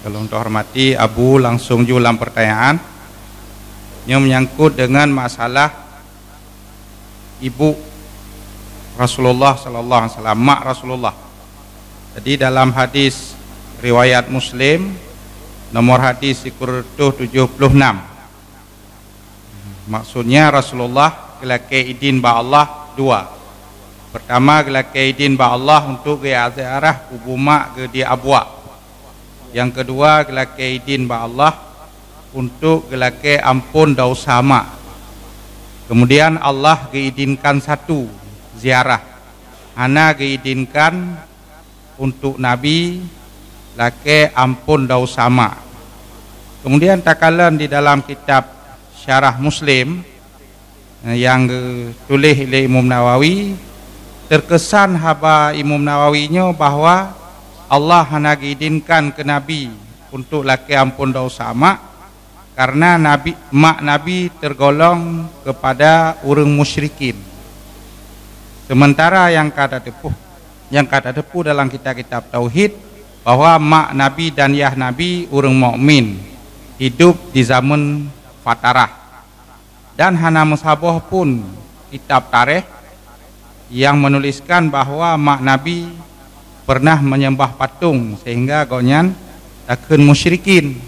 Kalau untuk hormati Abu langsung jualan pertanyaan yang menyangkut dengan masalah ibu Rasulullah sallallahu alaihi wasallam, mak Rasulullah. Jadi dalam hadis riwayat Muslim nomor hadis 76, maksudnya Rasulullah gelake idin ba Allah dua. Pertama gelake idin ba Allah untuk ke ziarah kubu mak ke di Abwa. Yang kedua gelake idin ba Allah untuk gelake ampun dosa mak. Kemudian Allah diizinkan satu ziarah. Ana diizinkan untuk Nabi lake ampun dosa mak. Kemudian takalan di dalam kitab Syarah Muslim yang tulis oleh Imam Nawawi, terkesan haba Imam Nawawinya bahwa Allah hanya diizinkan ke Nabi untuk laki ampun dosa mak karena mak Nabi tergolong kepada orang musyrikin. Sementara yang kata tepuh dalam kitab-kitab tauhid bahwa mak Nabi dan yah Nabi orang mukmin hidup di zaman fatarah. Dan hana musabah pun kitab tarikh yang menuliskan bahwa mak Nabi pernah menyembah patung sehingga gonyan takun musyrikin.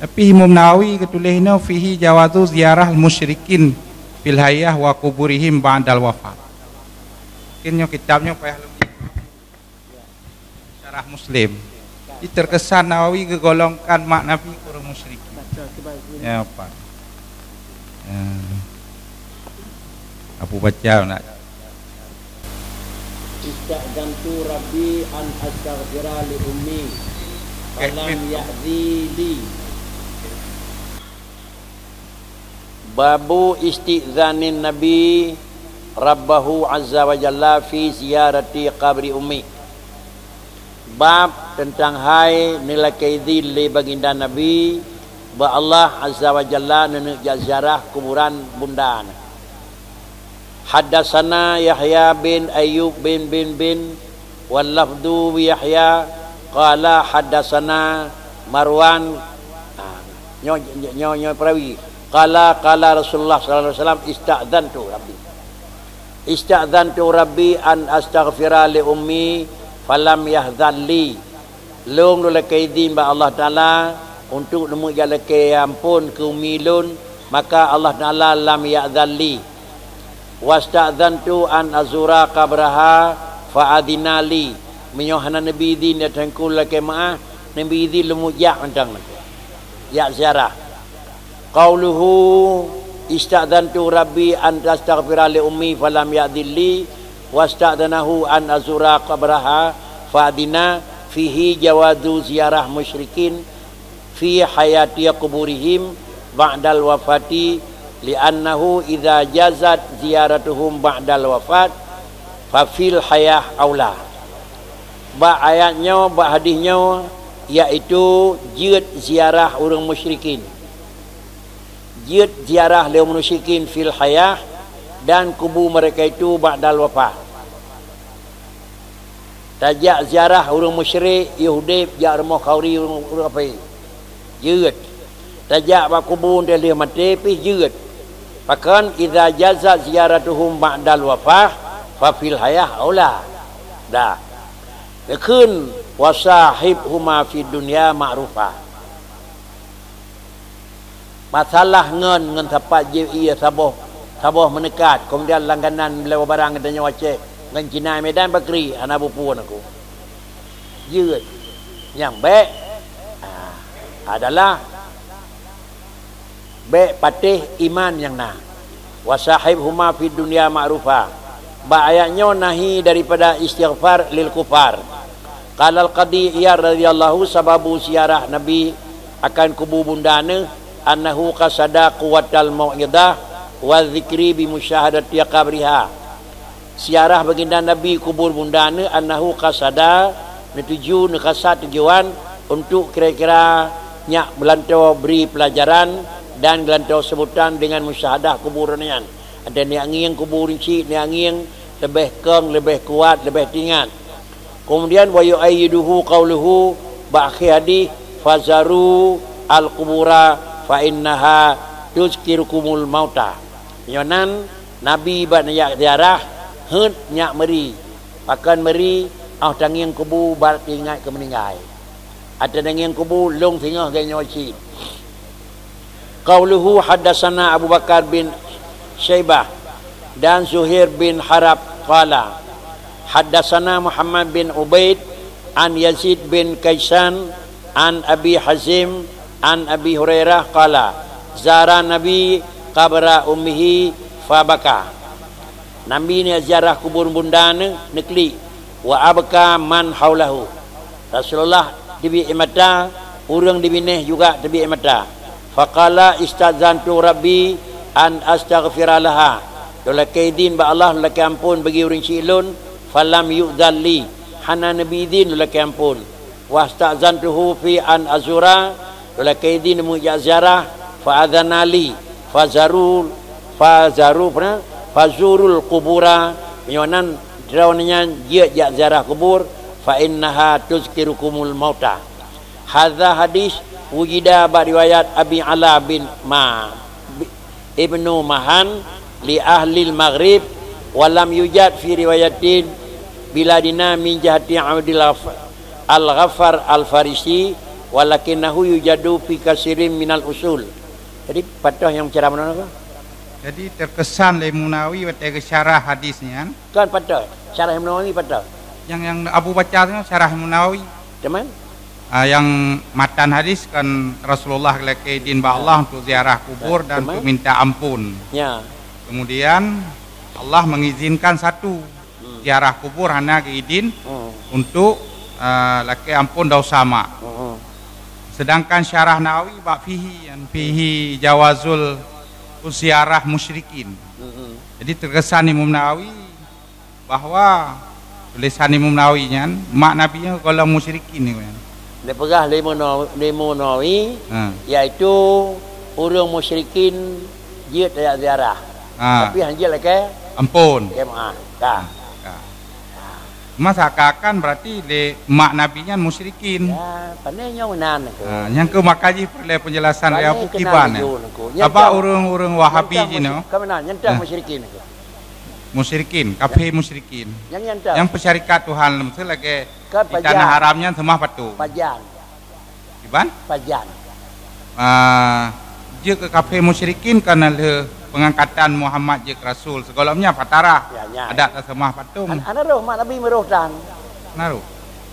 Tapi Imam Nawawi ketulisnya fihi jawazu ziarah musyrikin fil hayah wa kuburihim ba'dal wafat. Mungkinnya kitabnya payah lebih. Syarah Muslim. Ini terkesan Nawawi kegolongkan mak Nabi kurang musyrikin. Ya Pak. Apa baca nak? Ista'zantu Rabbi an astaghfira li ummi falam ya'zi li. Babu isti'zanin Nabi Rabbahu azza wa jalla fi ziyarati qabri ummi. Bab tentang hai nilai kaidil li baginda Nabi ba Allah azza wa jalla nenek ziarah kuburan bunda. Haddatsana Yahya bin Ayyub bin wal lafdu Yahya qala haddatsana Marwan nyo perawi qala Rasulullah sallallahu alaihi wasallam ista'dzantu rabbi an astaghfira li ummi falam yahdzalli long lu lakaidin ba Allah taala untuk nemu jalake ampun ke ummi lun maka Allah taala lam ya'dzalli. Wasta'dzantu an azura qabraha fa'adinali menyohana nabi din datangkul lake maah nabi din lumujak mentang ya ziarah qauluhu ista'dzantu rabbi an tastaghfira li ummi falam ya'dilli wasta'dzanahu an azura qabraha fa'adina fihi jawazu ziarah musyrikin fi hayati kuburihim ba'dal wafati li'annahu idza jazat ziyaratuhum ba'dal wafat fa fil hayah aula. Ba ayatnya ba hadisnya iaitu jid ziarah orang musyrikin. Jid ziarah orang musyrikin fil hayah dan kubur mereka itu ba'dal wafat. Tajak ziarah orang musyrik Yahudi jarmo khauri orang apa? Jid. Tajak ba kubur dia mati pi jid. Bahkan idza jaza ziyaratuhum ba'dal wafah fa fil hayah aula. Dah. Yakun wasahibhuma fid dunya ma'rufah. Masalah ngen tapat je ia saboh menekat kemudian langganan lewa barang katanya wacek ngan Cina Medan Bakri anak bupuan aku. Jeut. Yang baik adalah baik patih iman yang nah wasahibhuma fid dunya ma'rufa. Ba ayatnya nahi daripada istighfar lil kufar. Qala al-qadi Iyad radhiyallahu sababu ziarah Nabi akan kubur bundana annahu qasada quwwatal mau'idah wa dzikri bi musyahadati qabriha. Ziarah baginda Nabi kubur bundana annahu qasada netuju nekasat tujuan untuk kira-kira nyak belantau beri pelajaran dan gelantau sebutan dengan musyahadah kuburannya. Ada yang kubur rinci, yang lebih keng, lebih kuat, lebih ringan. Kemudian wa yu'ayyiduhu qawluhu ba'khi hadis fazaru al-qubura fa innaha tuzkirukumul mauta. Nyonan Nabi bat nak ziarah hut nyak meri. Pakan meri au tangiang kubu bat ingat ke meninggal. Ada tangiang kubu long tengah ke nyoci. Qauluhu haddatsana Abu Bakar bin Syaibah dan Zuhair bin Harab qala haddatsana Muhammad bin Ubaid an Yazid bin Kaisan an Abi Hazim an Abi Hurairah qala zara Nabi qabra ummihi fabaka. Nabi ni ziarah kubur bunda nekli wa abka man haulahu. Rasulullah dibi mata, urang dibineh juga dibi mata. Faqala istazantu rabbi an astaghfira laha. Dola kaidin ba Allah laki ampun bagi urang silun falam yu'dalli. Hana nabi din dola ampun. Wastazantuhu fi an azura dola kaidin mu ziarah fa adzanali fazurul kubura menyonan drawanya dia ziarah kubur fa innaha tuzkirukumul mauta. Hadza hadis wujida ba riwayat Abi Ala bin Ibnu Mahan li ahli al-Maghrib wa lam yujad fi riwayatin biladina min jihati Abdul al-Ghaffar al-Farisi walakinahu yujadu fi kasirin minal usul. Jadi patah yang cara mana apa? Jadi terkesan oleh Munawi waktu syarah hadisnya kan patah. Syarah Munawi patah. Yang Abu baca itu syarah Munawi. Teman? Yang matan hadis kan Rasulullah laki din ba Allah untuk ziarah kubur dan untuk minta ampun. Ya. Kemudian Allah mengizinkan satu ziarah kubur hanya ke idin untuk laki ampun dosa sama. Sedangkan syarah Nawawi bab fihi jawazul ziarah musyrikin. Jadi terkesan Imam Nawawi bahwa tulisan Imam Nawawi nya mak nabinya kalau musyrikin ni kan. Dia pegah lima Nawawi iaitu orang musyrikin dia tak ziarah. Tapi hanya lagi ampun. Jemaah. Dah. Masa akan berarti le mak nabinya musyrikin. Ya, pandainya menan aku. Yang ke makaji perlu penjelasan dari Abu Kiban. Apa orang-orang Wahabi jino? Kemana? Nyentah musyrikin aku. Musyrikin, kafir musyrikin. Yang nyentah. Yang pesyarikat Tuhan mesti lagi di Pajan. tanah haramnya semua patu. Pajan. Iban? Pajan. Dia ke kafir musyrikin karena le pengangkatan Muhammad je Rasul segolamnya patara ya. Ada semua patung Ana roh mak Nabi meroh dan naruh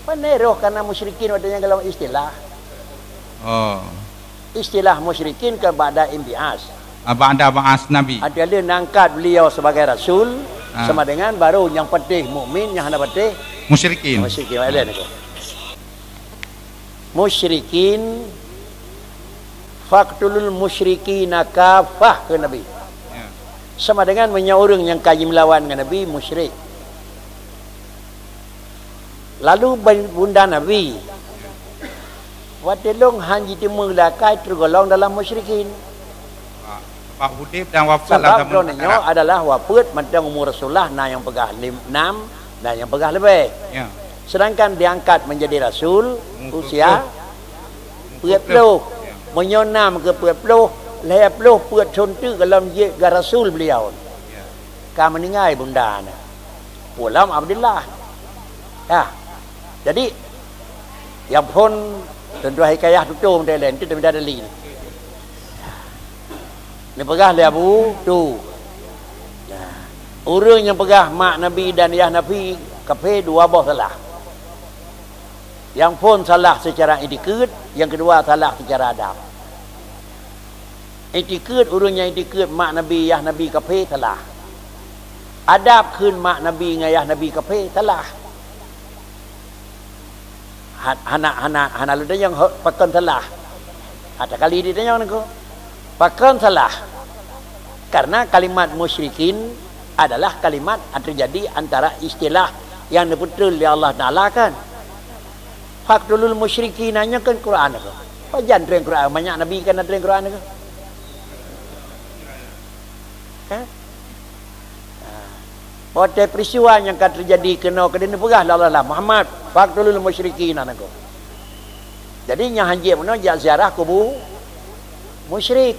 pandai roh karena musyrikin adanya kalau istilah istilah musyrikin ke ba'da imbias ba'da ba'as Nabi ada nangkat beliau sebagai Rasul sama dengan baru yang pedih mukmin yang hendak pedih musyrikin musyrikin faktulul musyrikina kafah ke Nabi sama dengan orang yang kaji melawan dengan Nabi musyrik. Lalu bunda Nabi wadelong hanji timulakai tergolong dalam musyrikin. Pak Hudib dan wafat sebab dronenya adalah wafat mantang umur Rasulullah nah yang pegah 6 dan yang pegah lebih. Ya. Sedangkan diangkat menjadi Rasul usia 40 menyonam ke 40 leploh puat contoh dalam Rasul beliau. Kau meninggal bunda na. Ulam Abdullah. Ya. Jadi yang pun tentu hikayah tutum dia lain tu tidak ada lin. Ni pegah le Abu tu. Orang yang pegah mak Nabi dan ayah Nabi kafe dua boh salah. Yang pun salah secara etikad, yang kedua salah secara adab. Etikad urang yang etikad mak Nabi yah Nabi kafe salah. Adab kun mak Nabi ngayah Nabi kafe salah. Hana lu yang pakan salah. Ada kali dia yang aku pakan salah. Karena kalimat musyrikin adalah kalimat yang terjadi antara istilah yang betul oleh Allah Taala kan. Faktulul musyrikin hanya kan Quran aku. Pajan terang Quran banyak Nabi kan terang Quran aku. Pada peristiwa yang akan terjadi kena kedini pegah Allah Muhammad faktulul musyrikin anakku. Jadi nya haji mana jak ziarah kubur musyrik.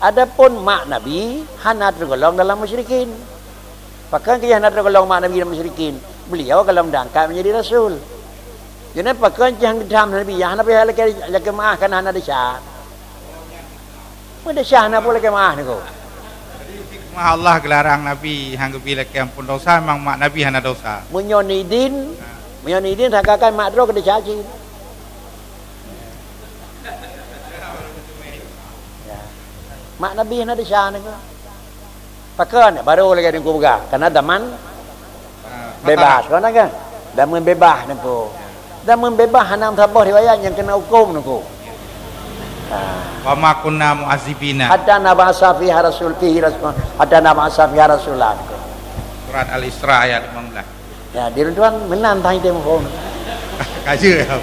Adapun mak Nabi hana tergolong dalam musyrikin. Bahkan dia hana tergolong mak Nabi dalam musyrikin. Beliau kalau diangkat menjadi rasul. Jadi bahkan jangan dam Nabi yang Nabi lagi maafkan hana disah. Mana syah hana boleh maaf ni ko. Hikmah Allah gelarang Nabi hang bila ke ampun dosa memang mak Nabi hana dosa. Menyonidin rakakan mak dro ke dicaci. Mak Nabi hana disah ni ko. Pakan baru lagi dengan kubuga karena daman bebas kan kan daman bebas ni ko. Daman bebas hana tabah riwayat yang kena hukum ni ko. Wa ma kunna mu'azzibina. Hatta nabasa fi rasul fihi rasul. Hatta nabasa fi rasulullah. Surat Al-Isra ayat 15. Ya, di tuan menan tang itu mohon. Kaje ya.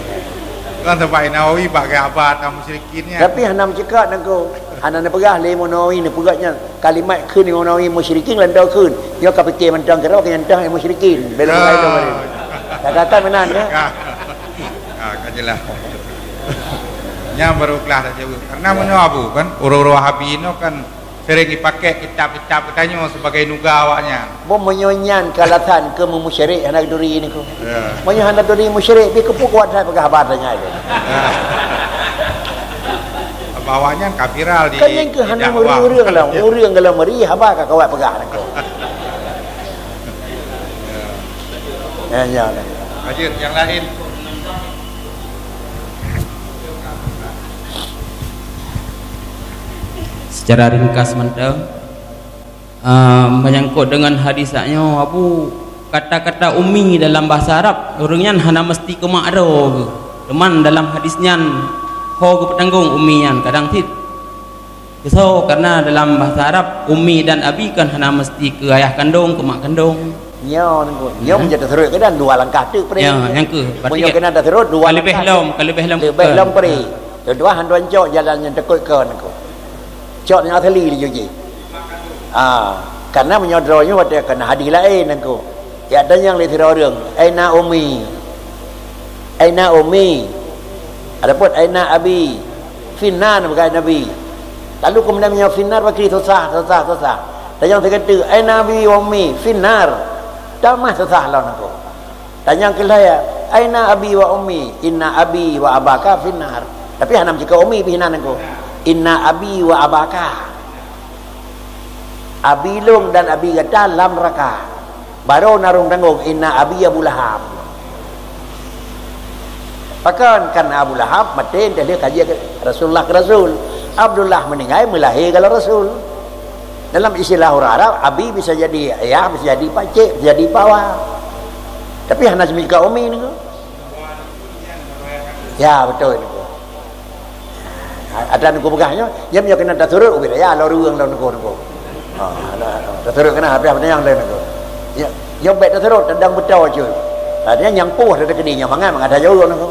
Kan sampai Nawawi pakai abad musyrikinnya. Tapi hana cakap nangko. Hana nak pegah le Nawawi ni pegahnya kalimat keun Nawawi musyrikin landau keun. Dia ka fikir mentang kira ke entah musyrikin. Belum lain tu. Kata menan ya. Kajelah. Nya baru kelas dah jauh. Karena mana abu kan orang-orang Wahabi ini kan sering dipakai kitab-kitab katanya sebagai nuga awaknya. Bom menyonyan kalatan ke musyrik anak duri ni ko. Ya. Menyo anak duri musyrik bi kepu kuat saya pegah badannya itu. Bawahnya kafiral di. Kan yang ke hana urang kalau meri haba ka kawat pegah ni ko. Ya. Hadir yang lain. Secara ringkas mentang menyangkut dengan hadisnya abu kata-kata umi dalam bahasa Arab orangnya hana mesti ke makro teman dalam hadisnya ho ke petanggung umian kadang tit so karena dalam bahasa Arab umi dan abi kan hana mesti ke ayah kandung ke mak kandung nyo menjadi terus ke dan dua langkah tu peri ya yang ke berarti kena ada terus dua langkah lebih lom peri dua handuan cok jalan yang tekut ke nako cok yang athali li je. Karena menyodornya pada kena hadis lain nangko. Ya ada yang li thira orang, aina ummi. Adapun aina abi. Finnar bukan nabi. Lalu kemudian menyau finnar bagi susah. Dan yang kata aina abi wa ummi finnar. Dah mah susah lah nangko. Dan yang kelaya aina abi wa ummi, inna abi wa abaka finnar. Tapi hanam jika ummi finnar nangko. Inna abi wa abaka abilung dan abi gata dalam neraka baru narung tanggung inna abi Abu Lahab pakan kan Abu Lahab mati dia kaji Rasulullah ke Rasul Abdullah meninggal melahirkan Rasul dalam istilah orang Arab abi bisa jadi ayah bisa jadi pakcik bisa jadi pawa tapi hanya semika umi ni ya betul ni ada nuku pegahnya dia punya kena dah turut ubir ya lo ruang lo nuku dah turut kena habis yang lain nuku ya baik dah turut tendang betul je dia yang puas ada kedinya mangan ada jauh nuku